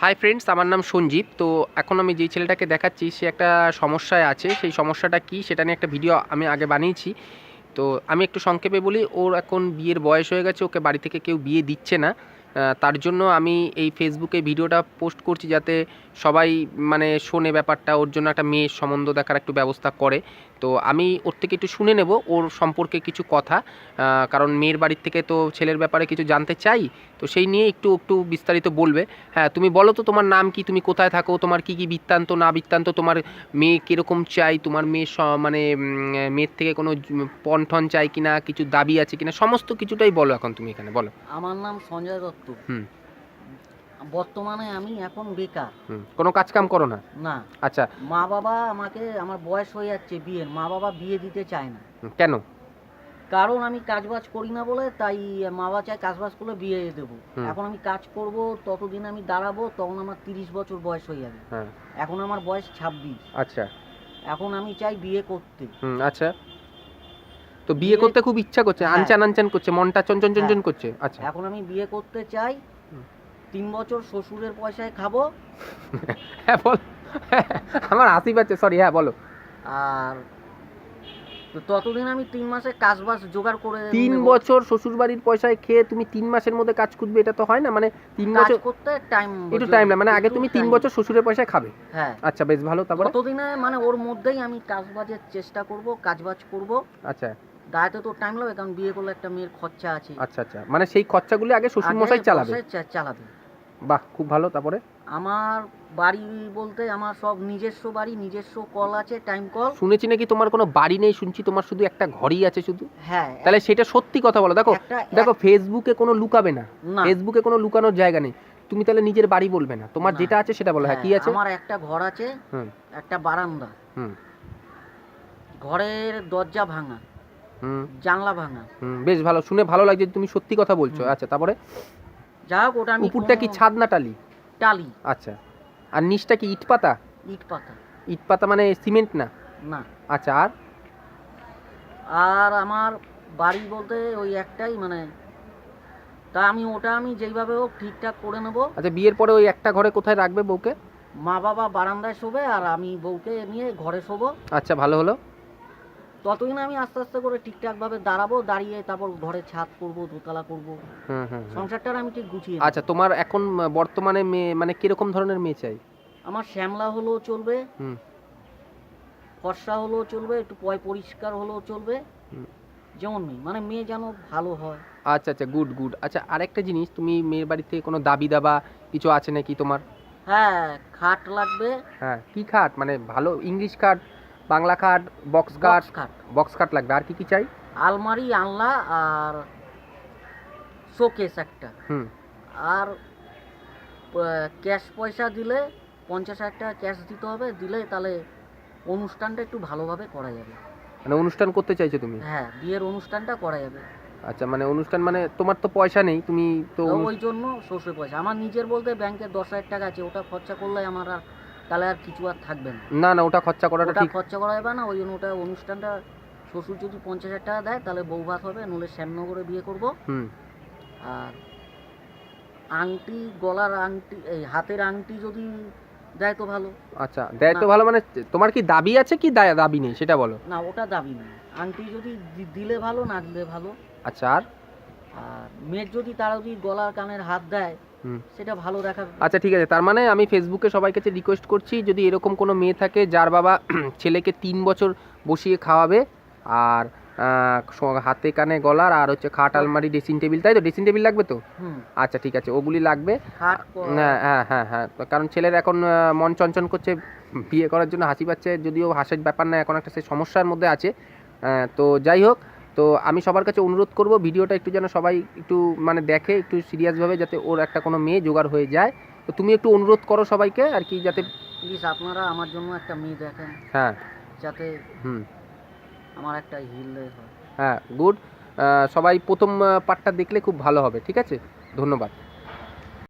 Hi friends, আমার নাম সঞ্জীব। তো এখন আমি যেই ছেলেটাকে দেখাচ্ছি সে একটা সমস্যায় আছে। সেই সমস্যাটা কি সেটা নিয়ে একটা ভিডিও আমি আগে বানিয়েছি। তো আমি একটু সংক্ষেপে বলি, ওর এখন বিয়ের বয়স হয়ে গেছে, ওকে বাড়ি থেকে কেউ বিয়ে দিচ্ছে না। তার জন্য আমি এই ফেসবুকে ভিডিওটা পোস্ট করছি যাতে সবাই মানে শোনে ব্যাপারটা, ওর জন্য একটা মেয়ের সম্বন্ধ দেখার একটু ব্যবস্থা করে। তো আমি ওর থেকে একটু শুনে নেব ওর সম্পর্কে কিছু কথা, কারণ মেয়ের বাড়ির থেকে তো ছেলের ব্যাপারে কিছু জানতে চাই। তো সেই নিয়ে একটু একটু বিস্তারিত বলবে। হ্যাঁ, তুমি বলো তো তোমার নাম কি, তুমি কোথায় থাকো, তোমার কি কি বৃত্তান্ত না বৃত্তান্ত, তোমার মেয়ে কীরকম চাই, তোমার মেয়ে মানে মেয়ের থেকে কোনো পণ ঠন চাই কিনা, কিছু দাবি আছে কিনা, সমস্ত কিছুটাই বলো এখন তুমি এখানে বলো। আমার নাম সঞ্জয় দত্ত। বর্তমানে আমি এখন বেকার। কোনো কাজ কাম করো না? না। আচ্ছা। মা বাবা আমাকে, আমার বয়স হয়ে যাচ্ছে বিয়ের, মা বাবা বিয়ে দিতে চায় না। কেন? কারণ আমি কাজবাজ করি না বলে, তাই মা বাবা চায় কাজবাজ করলে বিয়ে দেবো। এখন আমি কাজ করব, ততদিন আমি দাঁড়াবো, তখন আমার 30 বছর বয়স হয়ে যাবে। এখন আমার বয়স 26। আচ্ছা। এখন আমি চাই বিয়ে করতে। আচ্ছা। তো বিয়ে করতে খুব ইচ্ছা করছে, আনচান আনচান করছে, মনটা চঞ্চন চঞ্চন করছে। আচ্ছা, এখন আমি বিয়ে করতে চাই। 3 বছর শ্বশুরের পয়সায় খাবো। হ্যাঁ বল, আমার হাসি পাচ্ছে, সরি, হ্যাঁ বলো। আর ততদিন আমি 3 মাসে কাজবাজ জোগাড় করে 3 বছর শ্বশুর বাড়ির পয়সায় খেয়ে তুমি 3 মাসের মধ্যে কাজ খুঁজবে, এটা তো হয় না। মানে 3 বছর করতে টাইম, একটু টাইম লাগে, মানে আগে তুমি 3 বছর শ্বশুরের পয়সায় খাবে। হ্যাঁ। আচ্ছা, বেশ ভালো। তারপরে ততদিনে মানে ওর মধ্যেই আমি কাজবাজের চেষ্টা করব, কাজবাজ করব। আচ্ছা। দায়িত্ব তো টাইম লাগবে, কারণ বিয়ে করলে একটা মেয়ের খরচা আছে। আচ্ছা আচ্ছা, মানে সেই খরচাগুলো আগে শ্বশুর মশাই চালাবে। বাহ, খুব ভালো। তারপরে আমার বাড়ি বলতে আমার সব নিজস্ব বাড়ি, নিজস্ব কল আছে, টাইম কল। শুনেছি নাকি তোমার কোনো বাড়ি নেই, শুনছি তোমার শুধু একটা ঘরই আছে শুধু। হ্যাঁ। তাহলে সেটা সত্যি কথা বলো। দেখো দেখো, ফেসবুকে কোনো লুকাবে না, ফেসবুকে কোনো লুকানোর জায়গা নেই। তুমি তাহলে নিজের বাড়ি বলবে না, তোমার যেটা আছে সেটা বলো। হ্যাঁ, কি আছে? আমার একটা ঘর আছে, একটা বারান্দা। ঘরের দরজা ভাঙা, জানলা ভাঙা। বেশ ভালো, শুনে ভালো লাগছে, তুমি সত্যি কথা বলছো। আচ্ছা, তারপরে যাও, ওটা আমি উপরটা কি ছাদ না টালি? টালি। আচ্ছা, আর নিচটা কি ইট পাতা? ইট পাতা। ইট পাতা মানে সিমেন্ট না? না। আচ্ছা, আর আমার বাড়ি বলতে ওই একটাই, মানে তা আমি যেইভাবে হোক ঠিকঠাক করে নেব। আচ্ছা, বিয়ের পরে ওই একটা ঘরে কোথায় রাখবে বউকে? মা বাবা বারান্দায় শোবে আর আমি বউকে নিয়ে ঘরে শোবো। আচ্ছা, ভালো হলো। ততদিন আমি আস্তে আস্তে করে ঠিকঠাক ভাবে দাঁড়াবো, দাঁড়িয়ে তারপর ঘরে ছাদ করব, দোতলা করব। সংসারটা আমি ঠিক গুছিয়ে। আচ্ছা, তোমার এখন বর্তমানে মেয়ে মানে কিরকম ধরনের মেয়ে চাই? আমার শ্যামলা হলেও চলবে, ফর্সা হলেও চলবে, একটু পরিষ্কার হলেও চলবে, যেমন মেয়ে, মানে মেয়ে যেন ভালো হয়। আচ্ছা আচ্ছা, গুড গুড। আচ্ছা, আরেকটা জিনিস, তুমি মেয়ের বাড়ি থেকে কোনো দাবি দাবা কিছু আছে নাকি তোমার? হ্যাঁ, খাট লাগবে। হ্যাঁ, কি খাট? মানে ভালো ইংলিশ খাট, বাংলা খাট, বক্স খাট? বক্স খাট লাগবে। আর কি কি চাই? আলমারি, আনলা আর শোকেস একটা। আর ক্যাশ পয়সা দিলে 50,000 টাকা ক্যাশ দিতে হবে, দিলে তাহলে অনুষ্ঠানটা একটু ভালোভাবে করা যাবে। মানে অনুষ্ঠান করতে চাইছো তুমি? হ্যাঁ, বিয়ের অনুষ্ঠানটা করা যাবে। আচ্ছা, মানে অনুষ্ঠান মানে তোমার তো পয়সা নেই, তুমি তো ওই জন্য শ্বশুর পয়সা। আমার নিজের বলতে ব্যাংকে 10,000 টাকা আছে, ওটা খরচা করলে আমার আর তাহলে আর কিছু আর থাকবে না। না না, ওটা খরচা করাটা ঠিক, খরচা করা যাবে না। ওই জন্য ওটা অনুষ্ঠানটা শ্বশুর যদি 50,000 টাকা দেয় তাহলে বউ ভাত হবে, নইলে শ্যামনগরে বিয়ে করব। আর আংটি, গলার আংটি, এই হাতের আংটি যদি দেয় তো ভালো। আচ্ছা, দেয় তো ভালো। মানে তোমার কি দাবি আছে কি দাবি নেই সেটা বলো। না, ওটা দাবি নেই। আংটি যদি দিলে ভালো, না দিলে ভালো। আচ্ছা, আর মেয়ের যদি তারা যদি গলার কানের হাত দেয় সেটা ভালো দেখাবে। আচ্ছা, ঠিক আছে। তার মানে আমি ফেসবুকে সবাই কাছে রিকোয়েস্ট করছি, যদি এরকম কোনো মেয়ে থাকে যার বাবা ছেলেকে 3 বছর বসিয়ে খাওয়াবে, আর হাতে কানে গলার, আর হচ্ছে খাট, আলমারি, ড্রেসিং টেবিল, তাই তো? ড্রেসিং টেবিল লাগবে তো? আচ্ছা, ঠিক আছে, ওগুলি লাগবে। হ্যাঁ হ্যাঁ হ্যাঁ হ্যাঁ, কারণ ছেলের এখন মন চঞ্চন করছে বিয়ে করার জন্য, হাসি পাচ্ছে, যদিও হাসির ব্যাপার না, এখন একটা সে সমস্যার মধ্যে আছে। তো যাই হোক, তো আমি সবার কাছে অনুরোধ করব ভিডিওটা একটু যেন সবাই একটু মানে দেখে, একটু সিরিয়াসভাবে, যাতে ওর একটা কোনো মেয়ে জোগাড় হয়ে যায়। তো তুমি একটু অনুরোধ করো সবাইকে আর কি, যাতে প্লিজ আপনারা আমার জন্য একটা মেয়ে দেখেন। হ্যাঁ, যাতে আমার একটা হিল হয়। হ্যাঁ, গুড। সবাই প্রথম পার্টটা দেখলে খুব ভালো হবে। ঠিক আছে, ধন্যবাদ।